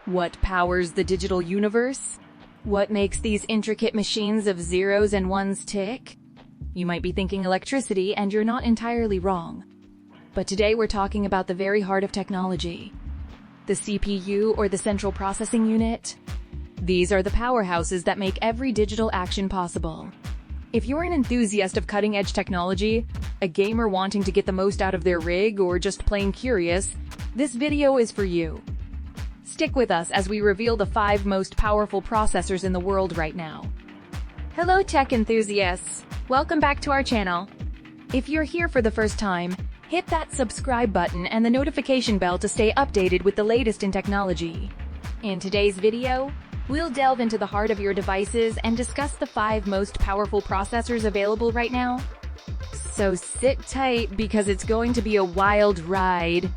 What powers the digital universe? What makes these intricate machines of zeros and ones tick? You might be thinking electricity, and you're not entirely wrong. But today we're talking about the very heart of technology. The CPU, or the central processing unit. These are the powerhouses that make every digital action possible. If you're an enthusiast of cutting-edge technology, a gamer wanting to get the most out of their rig, or just plain curious, this video is for you. Stick with us as we reveal the 5 most powerful processors in the world right now. Hello tech enthusiasts! Welcome back to our channel. If you're here for the first time, hit that subscribe button and the notification bell to stay updated with the latest in technology. In today's video, we'll delve into the heart of your devices and discuss the 5 most powerful processors available right now. So sit tight because it's going to be a wild ride.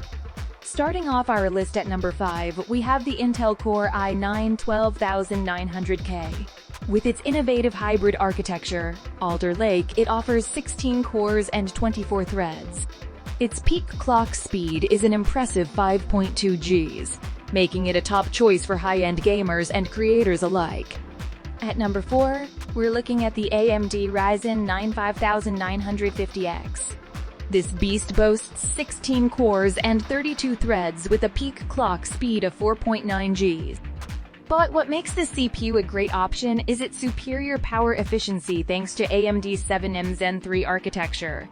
Starting off our list at number 5, we have the Intel Core i9-12900K. With its innovative hybrid architecture, Alder Lake, it offers 16 cores and 24 threads. Its peak clock speed is an impressive 5.2 Gs, making it a top choice for high-end gamers and creators alike. At number 4, we're looking at the AMD Ryzen 9 5950X. This beast boasts 16 cores and 32 threads with a peak clock speed of 4.9 Gs. But what makes this CPU a great option is its superior power efficiency thanks to AMD's 7M Zen 3 architecture.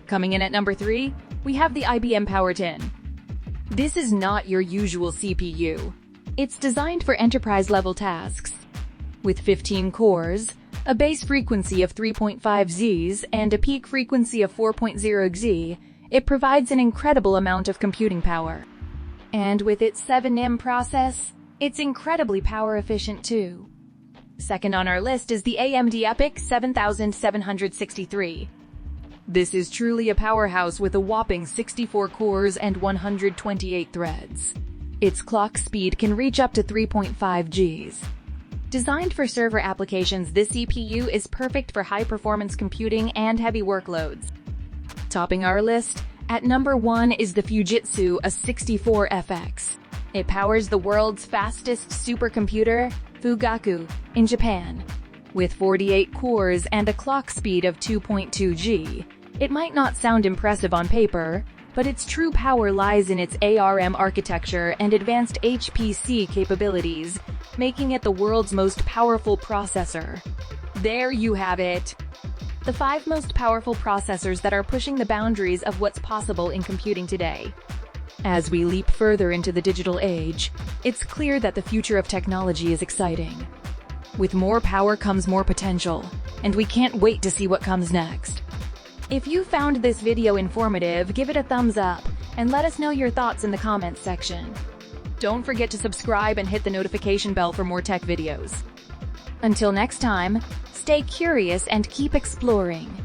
Coming in at number 3, we have the IBM Power 10. This is not your usual CPU. It's designed for enterprise-level tasks. With 15 cores, a base frequency of 3.5 Zs, and a peak frequency of 4.0 Gz, it provides an incredible amount of computing power. And with its 7M process, it's incredibly power efficient too. Second on our list is the AMD EPYC 7763. This is truly a powerhouse with a whopping 64 cores and 128 threads. Its clock speed can reach up to 3.5 Gs. Designed for server applications, this CPU is perfect for high-performance computing and heavy workloads. Topping our list, at number 1 is the Fujitsu A64FX. It powers the world's fastest supercomputer, Fugaku, in Japan. With 48 cores and a clock speed of 2.2 G, it might not sound impressive on paper, but its true power lies in its ARM architecture and advanced HPC capabilities, making it the world's most powerful processor. There you have it! The 5 most powerful processors that are pushing the boundaries of what's possible in computing today. As we leap further into the digital age, it's clear that the future of technology is exciting. With more power comes more potential, and we can't wait to see what comes next. If you found this video informative, give it a thumbs up, and let us know your thoughts in the comments section. Don't forget to subscribe and hit the notification bell for more tech videos. Until next time, stay curious and keep exploring.